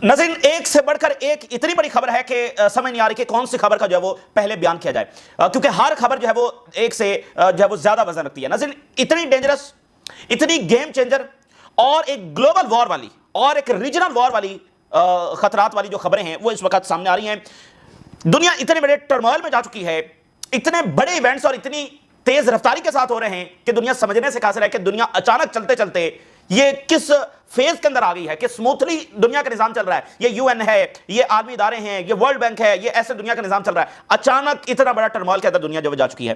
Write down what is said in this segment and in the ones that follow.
नाज़रीन, एक से बढ़कर एक इतनी बड़ी खबर है कि समझ नहीं आ रही कि कौन सी खबर का जो है वो पहले बयान किया जाए, क्योंकि हर खबर जो है वो एक से जो है वो ज्यादा वजन रखती है। नाज़रीन, इतनी डेंजरस, इतनी गेम चेंजर और एक ग्लोबल वॉर वाली और एक रीजनल वॉर वाली खतरात वाली जो खबरें हैं वो इस वक्त सामने आ रही हैं। दुनिया इतने बड़े टर्मोइल में जा चुकी है, इतने बड़े इवेंट्स और इतनी तेज रफ्तारी के साथ हो रहे हैं कि दुनिया समझने से कासिर है कि दुनिया अचानक चलते चलते ये किस फेज के अंदर आ गई है, कि स्मूथली दुनिया का निजाम चल रहा है। ये यूएन है, ये आलमी इदारे हैं, ये वर्ल्ड बैंक है, ये ऐसे दुनिया का निजाम चल रहा है। अचानक इतना बड़ा टर्मोइल के अंदर दुनिया जो जा चुकी है।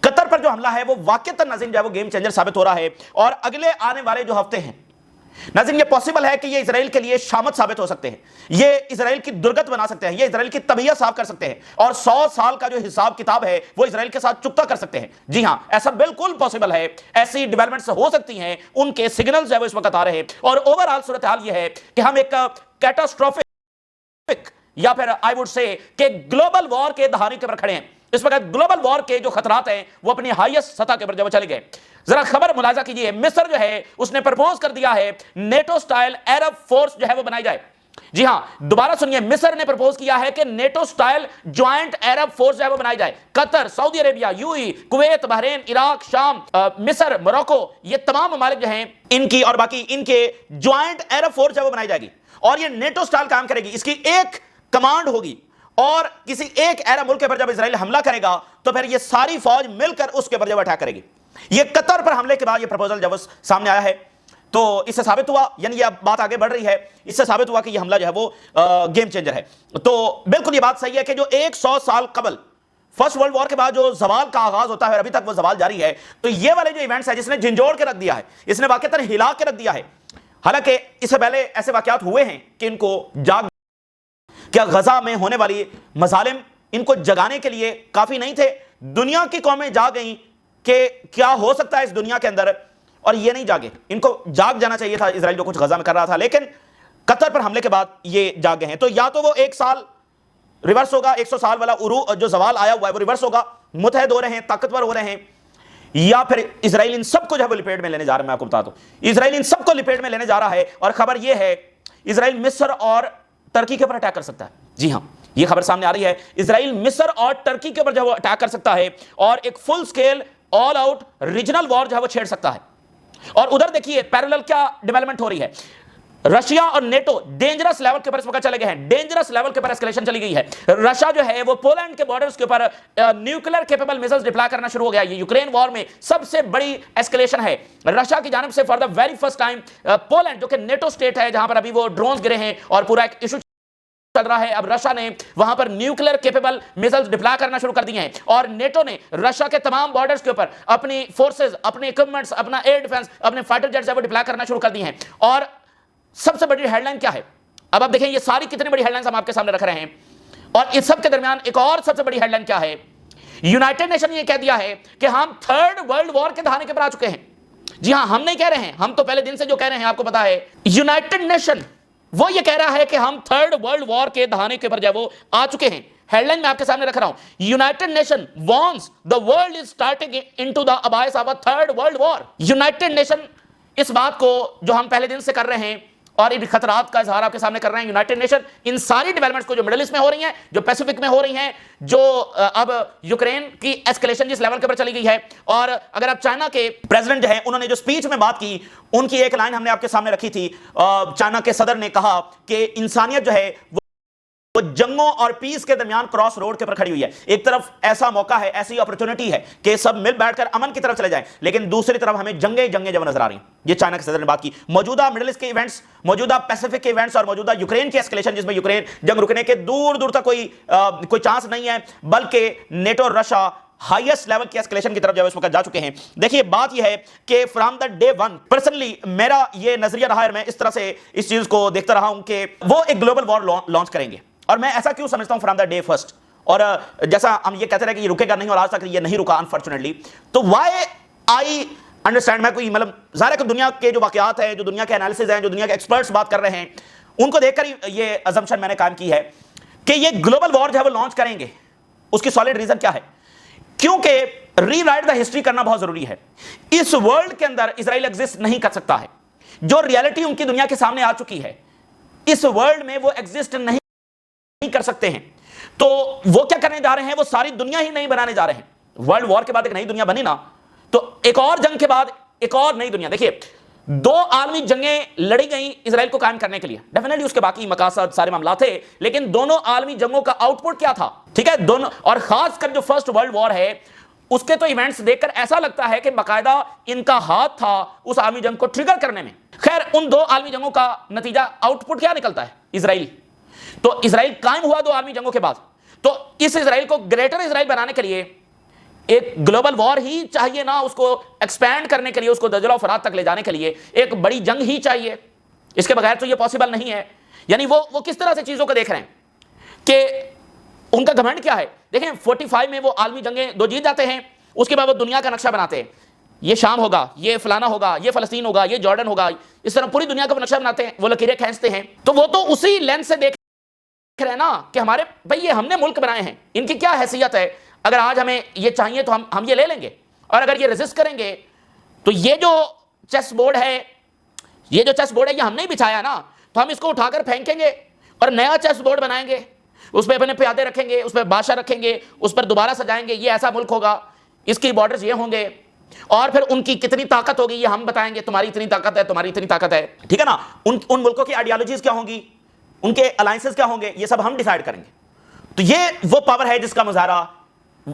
कतर पर जो हमला है वो वाकईतन नाज़रीन जो है वो गेम चेंजर साबित हो रहा है। और अगले आने वाले जो हफ्ते हैं नाज़रीन, ये पॉसिबल है कि ये इजराइल के लिए शामत साबित हो सकते हैं, ये इजराइल की दुर्गत बना सकते हैं, ये इजराइल की तबीयत साफ कर सकते हैं और 100 साल का जो हिसाब किताब है वो इजराइल के साथ चुकता कर सकते हैं। जी हां, ऐसा बिल्कुल पॉसिबल है, ऐसी डेवलपमेंट्स हो सकती हैं, उनके सिग्नल्स जो है वो इस वक्त आ रहे हैं। और ओवरऑल सूरत हाल ये है कि हम एक कैटास्ट्रोफिक या फिर आई वुड से कि ग्लोबल वॉर के दहाने के ऊपर खड़े हैं। इस वक्त ग्लोबल वॉर के जो खतरात हैं वो अपनी हाईएस्ट सतह के ऊपर जब चले गए। जरा खबर मुलाजा कीजिए, मिस्र जो है उसने प्रपोज कर दिया है नेटो स्टाइल अरब फोर्स जो है वो बनाई जाए। जी हां, दोबारा सुनिए, मिस्र ने प्रपोज किया है कि नेटो स्टाइल ज्वाइंट अरब फोर्स जो है वो बनाई जाए। Qatar, Saudi Arabia, UAE, Kuwait, Bahrain, Iraq, शाम, मिस्र, मोरक्को, ये तमाम ममालिक जो हैं इनकी और बाकी इनके ज्वाइंट अरब फोर्स जो है वो बनाई जाएगी और ये नेटो स्टाइल काम करेगी। इसकी एक कमांड होगी और किसी एक अरब मुल्क के ऊपर जब इजराइल हमला करेगा तो फिर ये सारी फौज मिलकर उसके ऊपर जब अटैक करेगी। ये कतर पर हमले के बाद ये प्रपोजल जब सामने आया है तो इससे साबित हुआ, यानी ये बात आगे बढ़ रही है, इससे साबित हुआ कि ये हमला जो है वो गेम चेंजर है। तो बिल्कुल ये बात सही है कि जो 100 साल कबल फर्स्ट वर्ल्ड वॉर के बाद जो जवाल का आगाज होता है और अभी तक वो जवाल जारी है, तो ये वाले जो इवेंट्स है जिसने झिंझोड़ के रख दिया है, इसने वाकईतन हिला के रख दिया है। हालांकि इससे पहले ऐसे वाकयात हुए हैं कि इनको जाग, क्या गजा में होने वाली मजालिम इनको जगाने के लिए काफी नहीं थे। दुनिया की कौमें जाग गई कि क्या हो सकता है इस दुनिया के अंदर, और ये नहीं जागे। इनको जाग जाना चाहिए था इजराइल जो कुछ गजा में कर रहा था, लेकिन कतर पर हमले के बाद ये जाग गए हैं। तो या तो वो 1 साल रिवर्स होगा, 100 साल वाला उरू जो जवाल आया हुआ है वो रिवर्स होगा, मुतहद हो रहे हैं, ताकतवर हो रहे हैं, या फिर इजराइल इन सबको जो है वो लिपेट में लेने जा रहा है। मैं आपको बता दूं, इजराइल इन सबको लिपेट में लेने जा रहा है। और खबर ये है, इजराइल मिस्र और टर्की के ऊपर अटैक कर सकता है। जी हां, ये खबर सामने आ रही है, इजराइल मिस्र और टर्की के ऊपर जो है वो अटैक कर सकता है और एक full scale all out regional war जो है वो छेड़ सकता है। और उधर देखिए पैरेलल क्या डेवलपमेंट हो रही है, रशिया और नेटो डेंजरस लेवल के ऊपर इस वक्त चले गए हैं, डेंजरस लेवल के ऊपर एस्केलेशन चली गई है। रशिया जो है वो पोलैंड के बॉर्डर्स के ऊपर न्यूक्लियर कैपेबल मिसाइल्स डिप्लॉय करना शुरू हो गया। ये यूक्रेन वॉर में सबसे बड़ी एस्केलेशन है रशिया की जानिब से for the very first time. Poland जो कि नेटो स्टेट है जहां पर अभी वो ड्रोन्स गिरे हैं और पूरा एक इशू चल रहा है, अब रशिया ने वहां पर न्यूक्लियर कैपेबल मिसाइल्स डिप्लॉय करना शुरू कर दिए हैं और नेटो ने रशिया के तमाम बॉर्डर्स के ऊपर अपनी फोर्सेस, अपने इक्विपमेंट्स, अपना एयर डिफेंस, अपने फाइटर जेट्स वो डिप्लॉय करना शुरू कर दिए हैं। और सबसे बड़ी हेडलाइन क्या है, अब आप देखें ये सारी कितनी बड़ी हेडलाइंस हम आपके सामने रख रहे हैं। और इस सब के दरमियान एक और सबसे बड़ी हेडलाइन क्या है, यूनाइटेड नेशन ये कह दिया है कि हम थर्ड वर्ल्ड वॉर के दहाने के पर आ चुके हैं। जी हां, हम नहीं कह रहे हैं, हम तो पहले दिन से जो कह रहे हैं आपको पता है, यूनाइटेड नेशन वो ये कह रहा है कि हम थर्ड वर्ल्ड वॉर के दहाने के ऊपर जो है वो आ चुके हैं। हेडलाइन मैं आपके सामने रख रहा हूं, United Nation warns the world is starting into the abyss of a third world war. United Nation इस बात को जो हम पहले दिन से कर रहे हैं और इन खतरात का इजहार आपके सामने कर रहे हैं, यूनाइटेड नेशन इन सारी डेवलपमेंट्स को जो मिडिल ईस्ट में हो रही हैं, जो पैसिफिक में हो रही हैं, जो अब यूक्रेन की एस्केलेशन जिस लेवल के ऊपर चली गई है। और अगर आप चाइना के प्रेसिडेंट जो है उन्होंने जो स्पीच में बात की, उनकी एक लाइन हमने आपके सामने रखी थी। चाइना के सदर ने कहा कि इंसानियत जो है वो जंगों और पीस के दरमियान क्रॉस रोड के ऊपर खड़ी हुई है। एक तरफ ऐसा मौका है, ऐसी अपॉर्चुनिटी है कि सब मिल बैठकर अमन की तरफ चले जाएं, लेकिन दूसरी तरफ हमें जंगे जब नजर आ रही हैं। ये चाइना के सदर ने बात की। मौजूदा मिडिल ईस्ट के इवेंट्स, मौजूदा पैसिफिक के इवेंट्स और मौजूदा यूक्रेन की एस्केलेशन जिसमें यूक्रेन जंग रुकने के दूर दूर तक कोई चांस नहीं है, बल्कि नेटो और रशिया हाईएस्ट लेवल की एस्केलेशन की तरफ जब इस वक्त जा चुके हैं। देखिए बात यह है कि from the day one personally मेरा ये नजरिया रहा है, मैं इस तरह से इस चीज को देखता रहा हूं कि वो एक ग्लोबल वॉर लॉन्च करेंगे। और मैं ऐसा क्यों समझता हूं फ्रॉम द डे फर्स्ट, और जैसा हम ये कहते रहे कि ये रुकेगा नहीं और आज तक ये नहीं रुका अनफॉर्चुनेटली, तो व्हाई आई अंडरस्टैंड, मैं कोई मतलब ज़ाहिर है कि दुनिया के जो वाकयात हैं, जो दुनिया के एनालिसिस हैं, जो दुनिया के एक्सपर्ट्स बात कर रहे हैं, उनको देखकर ही ये अजम्पशन मैंने कायम की है कि ये ग्लोबल वॉर जो है वो लॉन्च करेंगे। उसकी सॉलिड रीजन क्या है, क्योंकि रीराइट द हिस्ट्री करना बहुत जरूरी है। इस वर्ल्ड के अंदर इजराइल एग्जिस्ट नहीं कर सकता है। जो रियलिटी उनकी दुनिया के सामने आ चुकी है اس ورلڈ میں وہ ایگزسٹ نہیں کر سکتے ہیں. تو وہ کیا کرنے جا رہے ہیں؟ وہ ساری دنیا ہی نہیں بنانے جا رہے ہیں. ورلڈ وار کے بعد ایک نئی دنیا بنی نا, تو ایک اور جنگ کے بعد ایک اور نئی دنیا. دیکھیے 2 عالمی جنگیں لڑی گئیں اسرائیل کو قائم کرنے کے لیے, ڈیفینیٹلی اس کے باقی مقاصد سارے معاملات تھے, لیکن دونوں عالمی جنگوں کا آؤٹ پٹ کیا تھا؟ ٹھیک ہے, دونوں, اور خاص کر جو فرسٹ ورلڈ وار ہے اس کے تو ایونٹس دیکھ کر ایسا لگتا ہے کہ باقاعدہ ان کا ہاتھ تھا اس عالمی جنگ کو ٹریگر کرنے میں. خیر, ان 2 عالمی جنگوں کا نتیجہ آؤٹ پٹ کیا نکلتا ہے؟ اسرائیل. تو اسرائیل قائم ہوا 2 عالمی جنگوں کے بعد. تو اس اسرائیل کو گریٹر اسرائیل بنانے کے لیے ایک گلوبل وار ہی چاہیے نا, اس کو ایکسپینڈ کرنے کے لیے, اس کو دجلہ و فرات تک لے جانے کے لیے ایک بڑی جنگ ہی چاہیے. اس کے بغیر تو یہ پاسبل نہیں ہے. یعنی وہ کس طرح سے چیزوں کو دیکھ رہے ہیں کہ ان کا گھمنڈ کیا ہے. دیکھیں 45 میں وہ عالمی جنگیں 2 جیت جاتے ہیں, اس کے بعد وہ دنیا کا نقشہ بناتے ہیں, یہ شام ہوگا, یہ فلانا ہوگا, یہ فلسطین ہوگا, یہ جارڈن ہوگا, اس طرح پوری دنیا کا نقشہ بناتے ہیں, وہ لکیریں کھینچتے ہیں. تو وہ تو اسی لینس سے دیکھ رہے ہیں نا کہ ہمارے بھائی یہ ہم نے ملک بنائے ہیں, ان کی کیا حیثیت ہے, اگر آج ہمیں یہ چاہیے تو ہم یہ لے لیں گے, اور اگر یہ ریزسٹ کریں گے تو یہ جو چیس بورڈ ہے یہ ہم نے بچھایا نا, تو ہم اس کو اٹھا کر پھینکیں گے اور نیا چیس بورڈ بنائیں گے, اس پہ اپنے پیادے رکھیں گے, اس پہ بادشاہ رکھیں گے, اس پر دوبارہ سجائیں گے, یہ ایسا ملک ہوگا, اس کی بارڈرز یہ ہوں گے, اور پھر ان کی کتنی طاقت ہوگی یہ ہم بتائیں گے, تمہاری اتنی طاقت ہے, تمہاری اتنی طاقت ہے. ٹھیک ہے نا, ان ملکوں کی آئیڈیالوجیز کیا ہوں گی, ان کے الائنسز کیا ہوں گے, یہ سب ہم ڈیسائیڈ کریں گے. تو یہ وہ پاور ہے جس کا مظاہرہ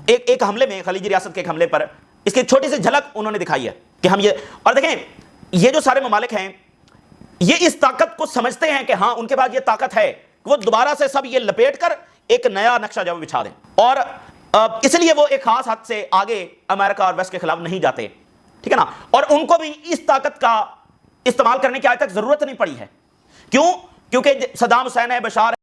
ایک حملے میں, خلیجی ریاست کے ایک حملے پر اس کی ایک چھوٹی سی جھلک انہوں نے دکھائی ہے کہ ہم یہ. اور دیکھیں یہ جو سارے ممالک ہیں یہ اس طاقت کو سمجھتے ہیں کہ ہاں ان کے پاس یہ طاقت ہے, وہ دوبارہ سے سب یہ لپیٹ کر ایک نیا نقشہ جو بچھا دیں, اور اس لیے وہ ایک خاص حد سے آگے امریکہ اور ویسٹ کے خلاف نہیں جاتے. ٹھیک ہے نا, اور ان کو بھی اس طاقت کا استعمال کرنے کی آج تک ضرورت نہیں پڑی ہے. کیوں؟ کیونکہ صدام حسین ہے, بشار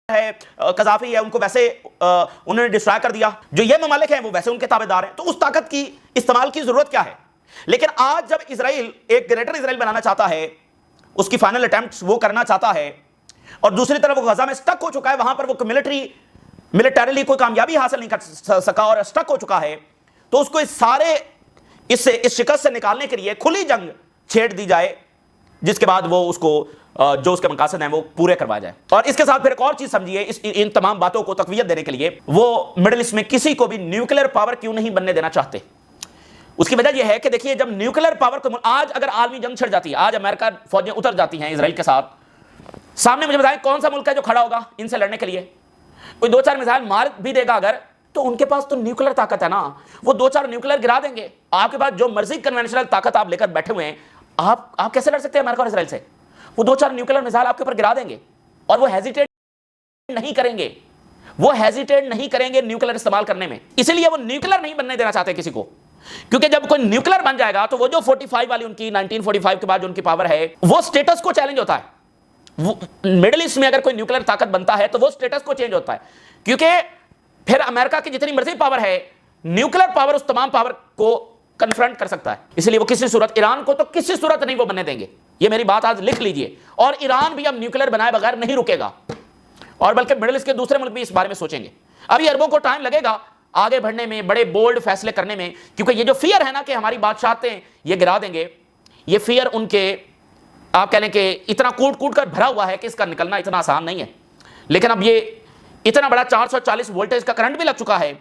ہے, قذافی ہے, ان کو ویسے انہوں نے ڈسٹرائے کر دیا. جو یہ ممالک ہیں وہ ویسے ان کے تابعدار ہیں, تو اس طاقت کی استعمال کی ضرورت کیا ہے. لیکن آج جب اسرائیل ایک گریٹر اسرائیل بنانا چاہتا ہے, اس کی فائنل اٹیمپٹس وہ کرنا چاہتا ہے, اور دوسری طرف وہ غزہ میں سٹک ہو چکا ہے, وہاں پر وہ ملٹریلی کوئی کامیابی حاصل نہیں کر سکا اور سٹک ہو چکا ہے, تو اس کو اس شکست سے نکالنے کے لیے کھلی جنگ چھیڑ دی جائے, جس کے بعد وہ اس کو جو اس کے مقاصد ہیں وہ پورے کروا جائے. اور اس کے ساتھ پھر ایک اور چیز سمجھیے, ان تمام باتوں کو تقویت دینے کے لیے وہ مڈل ایسٹ میں کسی کو بھی نیوکلیر پاور کیوں نہیں بننے دینا چاہتے. اس کی وجہ یہ ہے کہ دیکھیے جب نیوکلیر پاور کو آج اگر عالمی جنگ چھڑ جاتی ہے, آج امریکہ فوجیں اتر جاتی ہیں اسرائیل کے ساتھ, سامنے مجھے بتائیں کون سا ملک ہے جو کھڑا ہوگا ان سے لڑنے کے لیے؟ کوئی 2-4 میزائل مار بھی دے گا اگر, تو ان کے پاس تو نیوکلیر طاقت ہے نا, وہ 2-4 نیوکلیر گرا دیں گے. آپ کے پاس جو مرضی کنونشنل طاقت آپ لے کر بیٹھے ہوئے ہیں, آپ کیسے لڑ سکتے ہیں امریکہ اور اسرائیل سے؟ وہ 2-4 نیوکلیر میزائل آپ کے اوپر گرا دیں گے, اور وہ ہیزیٹیٹ نہیں کریں گے نیوکلیر استعمال کرنے میں. اسی لیے وہ نیوکلیر نہیں بننے دینا چاہتے کسی کو, کیونکہ جب کوئی نیوکلیر بن جائے گا تو وہ جو 45 والی ان کی 1945 کے بعد جو ان کی پاور ہے وہ سٹیٹس کو چیلنج ہوتا ہے. مڈل ایسٹ میں اگر کوئی نیوکلیر طاقت بنتا ہے تو وہ سٹیٹس کو چینج ہوتا ہے, کیونکہ پھر امریکہ کی جتنی مرضی پاور ہے, نیوکلیر پاور اس تمام پاور کو کنفرنٹ کر سکتا ہے. اس لیے وہ کسی صورت, ایران کو تو کسی صورت نہیں وہ بننے دیں گے. یہ میری بات آج لکھ لیجئے. اور ایران بھی اب نیوکلیر بنائے بغیر نہیں رکے گا, اور بلکہ مڈل ایسٹ کے دوسرے ملک بھی اس بارے میں سوچیں گے. ابھی عربوں کو ٹائم لگے گا آگے بڑھنے میں, بڑے بولڈ فیصلے کرنے میں, کیونکہ یہ جو فیئر ہے نا کہ ہماری بادشاہتیں یہ گرا دیں گے, یہ فیئر ان کے آپ کہہ لیں کہ اتنا کوٹ کر بھرا ہوا ہے کہ اس کا نکلنا اتنا آسان نہیں ہے. لیکن اب یہ اتنا بڑا 440 وولٹیج کا کرنٹ بھی لگ چکا ہے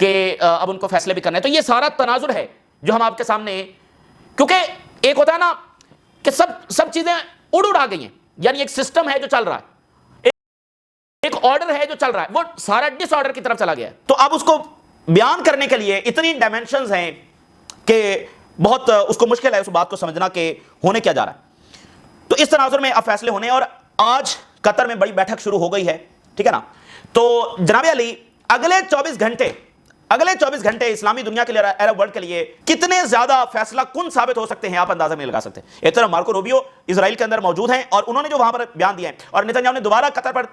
کہ اب ان کو فیصلے بھی کرنے. تو یہ سارا تناظر ہے جو ہم آپ کے سامنے, کیونکہ ایک ہوتا ہے نا کہ سب چیزیں اڑ گئی ہیں, یعنی ایک سسٹم ہے جو چل رہا ہے, ایک آرڈر ہے جو چل رہا ہے, وہ سارا ڈس آرڈر کی طرف چلا گیا ہے. تو اب اس کو بیان کرنے کے لیے اتنی ڈائمینشنز ہیں کہ بہت اس کو مشکل ہے اس بات کو سمجھنا کہ ہونے کیا جا رہا ہے. تو اس تناظر میں اب فیصلے ہونے, اور آج قطر میں بڑی بیٹھک شروع ہو گئی ہے. ٹھیک ہے نا, تو جناب علی اگلے 24 گھنٹے اسلامی دنیا کے لیے, عرب ورلڈ کے لیے کتنے زیادہ فیصلہ کن ثابت ہو سکتے ہیں آپ اندازہ نہیں لگا سکتے. ایک طرف مارکو روبیو اسرائیل کے اندر موجود ہیں, اور انہوں نے جو وہاں پر بیان دیا ہے, اور نیتنیاہو نے دوبارہ قطر پر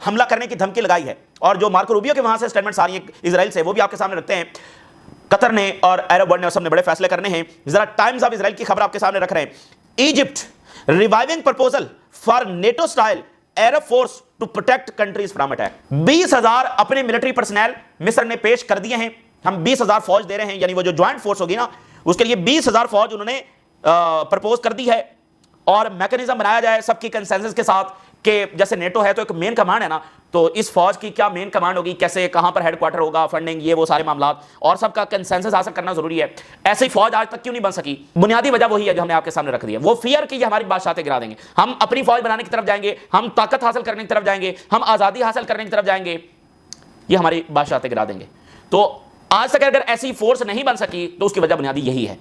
حملہ کرنے کی دھمکی لگائی ہے, اور جو مارکو روبیو کے وہاں سے سٹیٹمنٹس آ رہی ہیں اسرائیل سے, وہ بھی آپ کے سامنے رکھتے ہیں. قطر نے اور عرب ورلڈ نے سب نے بڑے فیصلے کرنے ہیں. ذرا ٹائمز آف اسرائیل کی خبر آپ کے سامنے رکھ رہے ہیں. Egypt reviving proposal for NATO style air force to protect countries from attack. 20,000 اپنے ملٹری پرسنل مصر نے پیش کر دیے ہیں. ہم 20,000 فوج دے رہے ہیں, یعنی وہ جو جوائنٹ فورس ہوگی نا, اس کے لیے 20,000 فوج انہوں نے پرپوز کر دی ہے, اور میکنزم بنایا جائے سب کی کنسنسس کے ساتھ کہ جیسے نیٹو ہے تو ایک مین کمانڈ ہے نا، تو اس فوج کی کیا مین کمانڈ ہوگی، کیسے کہاں پر ہیڈ کوارٹر ہوگا، فنڈنگ، یہ وہ سارے معاملات، اور سب کا کنسنسس حاصل کرنا ضروری ہے. ایسی فوج آج تک کیوں نہیں بن سکی؟ بنیادی وجہ وہی ہے جو ہم نے آپ کے سامنے رکھ دی ہے، وہ فیئر کی ہماری بادشاہتیں گرا دیں گے، ہم اپنی فوج بنانے کی طرف جائیں گے، ہم طاقت حاصل کرنے کی طرف جائیں گے، ہم آزادی حاصل کرنے کی طرف جائیں گے، یہ ہماری بادشاہتیں گرا دیں گے. تو آج تک اگر ایسی فورس نہیں بن سکی تو اس کی وجہ بنیادی یہی ہے.